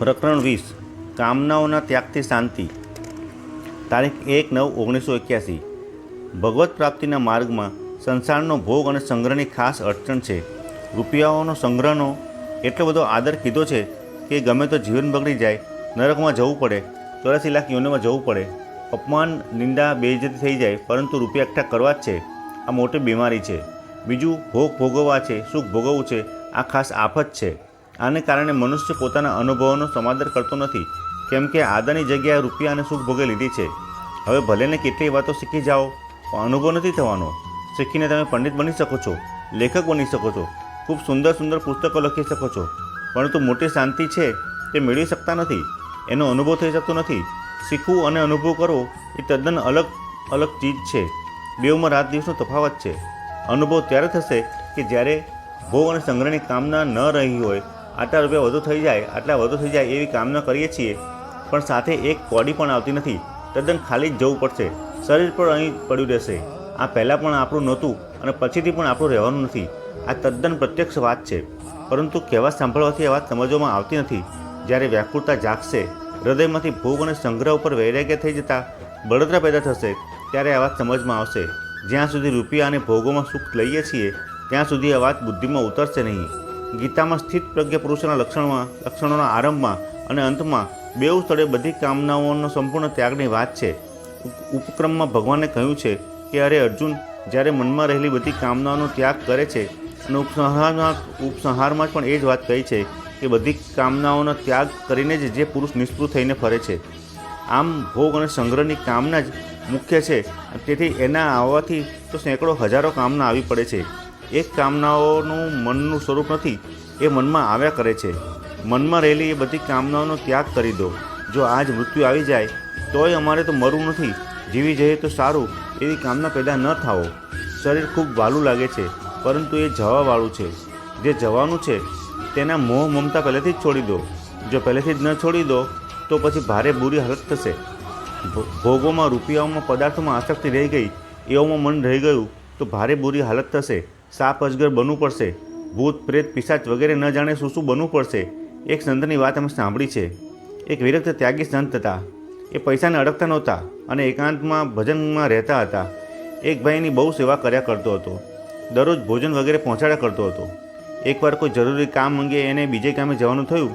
પ્રકરણ 20 કામનાઓના ત્યાગથી શાંતિ. તારીખ 1/9/1981. ભગવત પ્રાપ્તિના માર્ગમાં સંસારનો ભોગ અને સંગ્રહની ખાસ અડચણ છે. રૂપિયાઓનો સંગ્રહનો એટલો બધો આદર કીધો છે કે ગમે તો જીવન બગડી જાય, નરકમાં જવું પડે, 84 લાખ યોનિમાં જવું પડે, અપમાન, નિંદા, બેઇજ્જતી થઈ જાય, પરંતુ રૂપિયા એકઠા કરવા જ છે. આ મોટી બીમારી છે. બીજું ભોગ ભોગવવા છે, સુખ ભોગવવું છે, આ ખાસ આફત છે. આને કારણે મનુષ્ય પોતાના અનુભવોનો સમાદર કરતો નથી, કેમ કે આદરની જગ્યાએ રૂપિયા અને સુખ ભોગે લીધી છે. હવે ભલેને કેટલીય વાતો શીખી જાઓ, પણ અનુભવ નથી થવાનો. શીખીને તમે પંડિત બની શકો છો, લેખક બની શકો છો, ખૂબ સુંદર સુંદર પુસ્તકો લખી શકો છો, પરંતુ મોટી શાંતિ છે તે મેળવી શકતા નથી. એનો અનુભવ થઈ શકતો નથી. શીખવું અને અનુભવ કરવો એ તદ્દન અલગ અલગ ચીજ છે. બેઉમાં રાત દિવસનો તફાવત છે. અનુભવ ત્યારે થશે કે જ્યારે ભોગ અને સંગ્રહની કામના ન રહી હોય. આટલા રૂપિયા વધુ થઈ જાય, આટલા વધુ થઈ જાય એવી કામના કરીએ છીએ, પણ સાથે એક કોડી પણ આવતી નથી. તદ્દન ખાલી જ જવું પડશે. શરીર પણ અહીં પડ્યું રહેશે. આ પહેલાં પણ આપણું નહોતું અને પછીથી પણ આપણું રહેવાનું નથી. આ તદ્દન પ્રત્યક્ષ વાત છે, પરંતુ કહેવા સાંભળવાથી આ વાત સમજવામાં આવતી નથી. જ્યારે વ્યાકુળતા જાગશે, હૃદયમાંથી ભોગ અને સંગ્રહ ઉપર વૈરાગ્ય થઈ જતાં બળતરા પેદા થશે, ત્યારે આ વાત સમજમાં આવશે. જ્યાં સુધી રૂપિયા અને ભોગોમાં સુખ લઈએ છીએ, ત્યાં સુધી આ વાત બુદ્ધિમાં ઉતરશે નહીં. ગીતામાં સ્થિત પ્રજ્ઞ પુરુષોના લક્ષણોના આરંભમાં અને અંતમાં બેઉ સ્થળે બધી કામનાઓનો સંપૂર્ણ ત્યાગની વાત છે. ઉપક્રમમાં ભગવાને કહ્યું છે કે અરે અર્જુન, જ્યારે મનમાં રહેલી બધી કામનાઓનો ત્યાગ કરે છે, અને ઉપસંહારમાં પણ એ જ વાત કહી છે કે બધી કામનાઓનો ત્યાગ કરીને જ જે પુરુષ નિષ્પૃહ થઈને ફરે છે. આમ ભોગ અને સંગ્રહની કામના જ મુખ્ય છે. તેથી એના આવવાથી તો સેંકડો હજારો કામના આવી પડે છે. એક કામનાઓનું મનનું સ્વરૂપ નથી, એ મનમાં આવ્યા કરે છે. મનમાં રહેલી એ બધી કામનાઓનો ત્યાગ કરી દો. જો આજ મૃત્યુ આવી જાય તોય અમારે તો મરવું નથી, જીવી જઈએ તો સારું, એવી કામના પેદા ન થાવો. શરીર ખૂબ વાલું લાગે છે, પરંતુ એ જવાવાળું છે. જે જવાનું છે તેના મોહ મમતા પહેલેથી જ છોડી દો. જો પહેલેથી જ ન છોડી દો તો પછી ભારે બુરી હાલત થશે. ભોગોમાં, રૂપિયાઓમાં, પદાર્થોમાં આસક્તિ રહી ગઈ, એઓમાં મન રહી ગયું તો ભારે બુરી હાલત થશે. સાપ અજગર બનવું પડશે. ભૂત પ્રેત પિશાચ વગેરે ન જાણે શું શું બનવું પડશે. એક સંતની વાત અમે સાંભળી છે. એક વિરક્ત ત્યાગી સંત હતા. એ પૈસાને અડકતા નહોતા અને એકાંતમાં ભજનમાં રહેતા હતા. એક ભાઈની બહુ સેવા કર્યા કરતો હતો. દરરોજ ભોજન વગેરે પહોંચાડ્યા કરતો હતો. એકવાર કોઈ જરૂરી કામ અંગે એને બીજે કામે જવાનું થયું.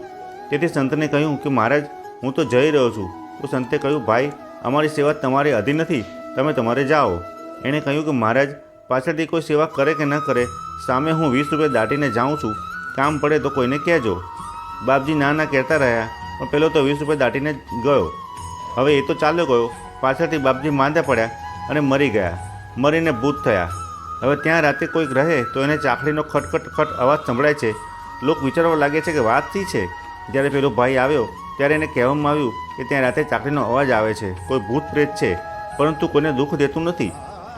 તેથી સંતને કહ્યું કે મહારાજ, હું તો જઈ રહ્યો છું. તો સંતે કહ્યું, ભાઈ, અમારી સેવા તમારી અધીન નથી, તમે તમારે જાઓ. એણે કહ્યું કે મહારાજ, પાછળથી કોઈ સેવા કરે કે ન કરે, સામે હું 20 રૂપિયા દાટીને જાઉં છું. કામ પડે તો કોઈને કહેજો. બાપજી ના કહેતા રહ્યા, પણ પેલો તો 20 રૂપિયા દાટીને ગયો. હવે એ તો ચાલ્યો ગયો. પાછળથી બાપજી માંદા પડ્યા અને મરી ગયા. મરીને ભૂત થયા. હવે ત્યાં રાતે કોઈક રહે તો એને ચાકડીનો ખટ અવાજ સંભળાય છે. લોક વિચારવા લાગે છે કે વાત શી છે. જ્યારે પેલો ભાઈ આવ્યો ત્યારે એને કહેવામાં આવ્યું કે ત્યાં રાતે ચાકડીનો અવાજ આવે છે, કોઈ ભૂત પ્રેત છે, પરંતુ કોઈને દુઃખ દેતું નથી.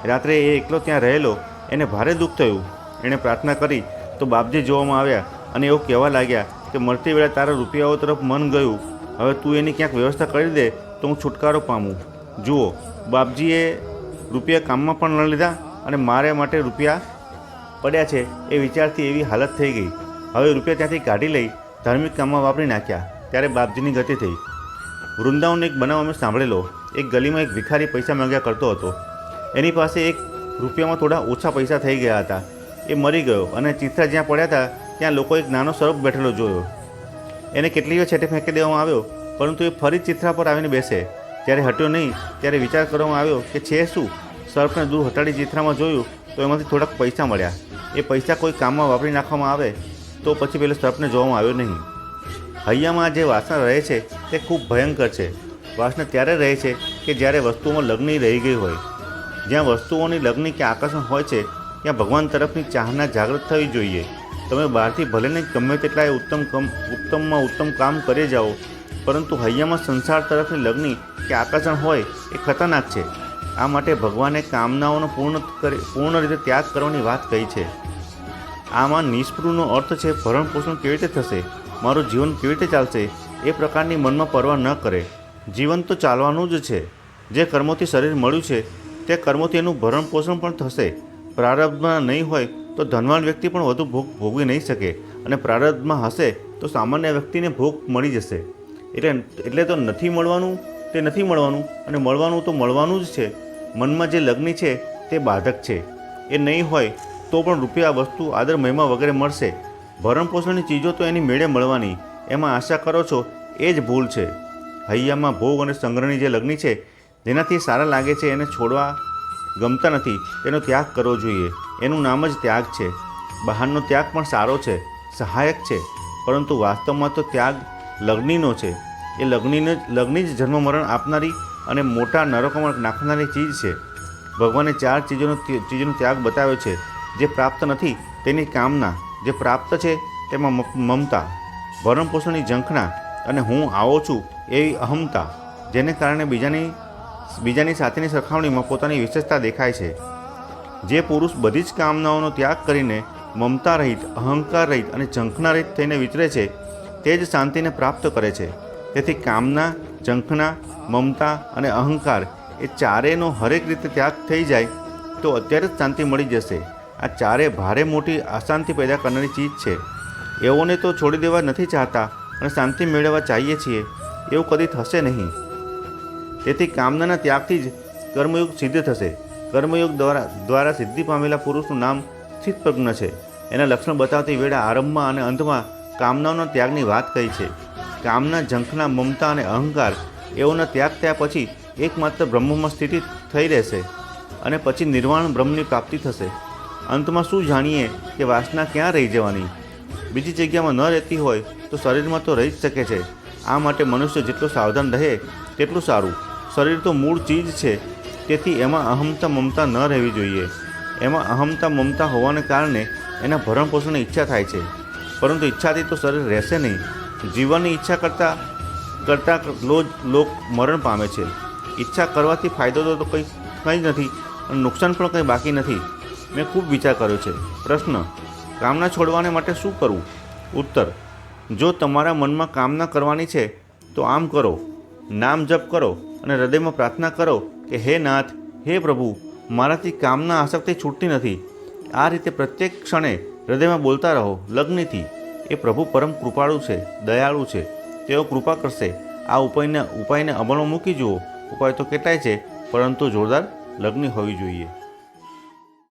રાત્રે એ એકલો ત્યાં રહેલો. એને ભારે દુઃખ થયું. એણે પ્રાર્થના કરી તો બાપજી જોવામાં આવ્યા અને એવું કહેવા લાગ્યા કે મળતી વેળા તારા રૂપિયાઓ તરફ મન ગયું. હવે તું એની ક્યાંક વ્યવસ્થા કરી દે તો હું છુટકારો પામું. જુઓ, બાપજીએ રૂપિયા કામમાં પણ ન લીધા અને મારે માટે રૂપિયા પડ્યા છે એ વિચારથી એવી હાલત થઈ ગઈ. હવે રૂપિયા ત્યાંથી કાઢી લઈ ધાર્મિક કામમાં વાપરી નાખ્યા. ત્યારે બાપજીની ગતિ થઈ. વૃંદાવનનો એક બનાવ અમે સાંભળેલો. એક ગલીમાં એક ભિખારી પૈસા માંગ્યા કરતો હતો. એની પાસે એક રૂપિયામાં થોડા ઓછા પૈસા થઈ ગયા હતા. એ મરી ગયો અને ચિત્રા જ્યાં પડ્યા હતા ત્યાં લોકો એક નાનો સર્પ બેઠેલો જોયો. એને કેટલી વાર છેટે ફેંકી દેવામાં આવ્યો, પરંતુ એ ફરી ચિત્રા પર આવીને બેસે. જ્યારે હટ્યો નહીં ત્યારે વિચાર કરવામાં આવ્યો કે છે શું. સર્પને દૂર હટાડી ચિત્રામાં જોયું તો એમાંથી થોડાક પૈસા મળ્યા. એ પૈસા કોઈ કામમાં વાપરી નાખવામાં આવે તો પછી પેલો સર્પને જોવામાં આવ્યો નહીં. હૈયામાં જે વાસના રહે છે તે ખૂબ ભયંકર છે. વાસના ત્યારે રહે છે કે જ્યારે વસ્તુઓમાં લગ્ન રહી ગઈ હોય. જ્યાં વસ્તુઓની લગ્ન કે આકર્ષણ હોય છે ત્યાં ભગવાન તરફની ચાહના જાગૃત થવી જોઈએ. તમે બહારથી ભલેને ગમે તેટલા ઉત્તમમાં ઉત્તમ કામ કરી જાઓ, પરંતુ હૈયામાં સંસાર તરફની લગ્ન કે આકર્ષણ હોય એ ખતરનાક છે. આ માટે ભગવાને કામનાઓનો પૂર્ણ રીતે ત્યાગ કરવાની વાત કહી છે. આમાં નિષ્પૃહનો અર્થ છે ભરણ પોષણ કેવી રીતે થશે, મારું જીવન કેવી રીતે ચાલશે, એ પ્રકારની મનમાં પરવા ન કરે. જીવન તો ચાલવાનું જ છે. જે કર્મોથી શરીર મળ્યું છે તે કર્મોથી એનું ભરણ પોષણ પણ થશે. પ્રારબ્ધમાં નહીં હોય તો ધનવાન વ્યક્તિ પણ વધુ ભોગ ભોગવી નહીં શકે, અને પ્રારબ્ધમાં હશે તો સામાન્ય વ્યક્તિને ભોગ મળી જશે. એટલે તો નથી મળવાનું તે નથી મળવાનું, અને મળવાનું તો મળવાનું જ છે. મનમાં જે લગ્ન છે તે બાધક છે. એ નહીં હોય તો પણ રૂપિયા, વસ્તુ, આદર, મહિમા વગેરે મળશે. ભરણપોષણની ચીજો તો એની મેળે મળવાની, એમાં આશા કરો છો એ જ ભૂલ છે. હૈયામાં ભોગ અને સંગ્રહની જે લગ્ન છે, જેનાથી સારા લાગે છે એને છોડવા ગમતા નથી, તેનો ત્યાગ કરવો જોઈએ. એનું નામ જ ત્યાગ છે. બહારનો ત્યાગ પણ સારો છે, સહાયક છે, પરંતુ વાસ્તવમાં તો ત્યાગ લગ્નનો છે. એ લગ્ની જ જન્મ મરણ આપનારી અને મોટા નરકોમાં નાખનારી ચીજ છે. ભગવાને 4 ચીજોનો ત્યાગ બતાવ્યો છે. જે પ્રાપ્ત નથી તેની કામના, જે પ્રાપ્ત છે તેમાં મમતા, ભરણપોષણની ઝંખના અને હું આવો છું એવી અહમતા, જેને કારણે બીજાની સાથેની સરખામણીમાં પોતાની વિશેષતા દેખાય છે. જે પુરુષ બધી જ કામનાઓનો ત્યાગ કરીને મમતા રહિત, અહંકાર રહિત અને ઝંખના રહિત થઈને વિચરે છે, તે જ શાંતિને પ્રાપ્ત કરે છે. તેથી કામના, ઝંખના, મમતા અને અહંકાર એ ચારેયનો હરેક રીતે ત્યાગ થઈ જાય તો અત્યારે જ શાંતિ મળી જશે. આ ચારે ભારે મોટી અશાંતિ પેદા કરનારી ચીજ છે. એઓને તો છોડી દેવા નથી ચાહતા અને શાંતિ મેળવવા ચાહીએ છીએ, એવું કદી થશે નહીં. તેથી કામનાના ત્યાગથી જ કર્મયોગ સિદ્ધ થશે. કર્મયોગ દ્વારા સિદ્ધિ પામેલા પુરુષનું નામ સ્થિતપ્રજ્ઞ છે. એના લક્ષણ બતાવતી વેળા આરંભમાં અને અંતમાં કામનાઓના ત્યાગની વાત કહી છે. કામના, ઝંખના, મમતા અને અહંકાર એઓના ત્યાગ થયા પછી એકમાત્ર બ્રહ્મમાં સ્થિતિ થઈ રહેશે અને પછી નિર્વાણ બ્રહ્મની પ્રાપ્તિ થશે. અંતમાં શું જાણીએ કે વાસના ક્યાં રહી જવાની? બીજી જગ્યામાં ન રહેતી હોય તો શરીરમાં તો રહી જ શકે છે. આ માટે મનુષ્ય જેટલો સાવધાન રહે તેટલું સારું. શરીર તો મૂળ ચીજ છે, તેથી એમાં અહમતા, મમતા ન રહેવી જોઈએ. એમાં અહમતા, મમતા હોવાને કારણે એના ભરણપોષણની ઈચ્છા થાય છે, પરંતુ ઈચ્છાથી તો શરીર રહેશે નહીં. જીવનની ઈચ્છા કરતાં લોક મરણ પામે છે. ઈચ્છા કરવાથી ફાયદો તો કંઈ જ નથી અને નુકસાન પણ કંઈ બાકી નથી. મેં ખૂબ વિચાર કર્યો છે. પ્રશ્ન: કામના છોડવાને માટે શું કરવું? ઉત્તર: જો તમારા મનમાં કામના કરવાની છે તો આમ કરો. નામ જપ કરો અને હૃદયમાં પ્રાર્થના કરો કે હે નાથ, હે પ્રભુ, મારાથી કામના આસક્તિ છૂટતી નથી. આ રીતે પ્રત્યેક ક્ષણે હૃદયમાં બોલતા રહો લગ્નથી. એ પ્રભુ પરમ કૃપાળુ છે, દયાળુ છે, તેઓ કૃપા કરશે. આ ઉપાયને અમલમાં મૂકી જુઓ. ઉપાય તો કેટલાય છે, પરંતુ જોરદાર લગ્ન હોવી જોઈએ.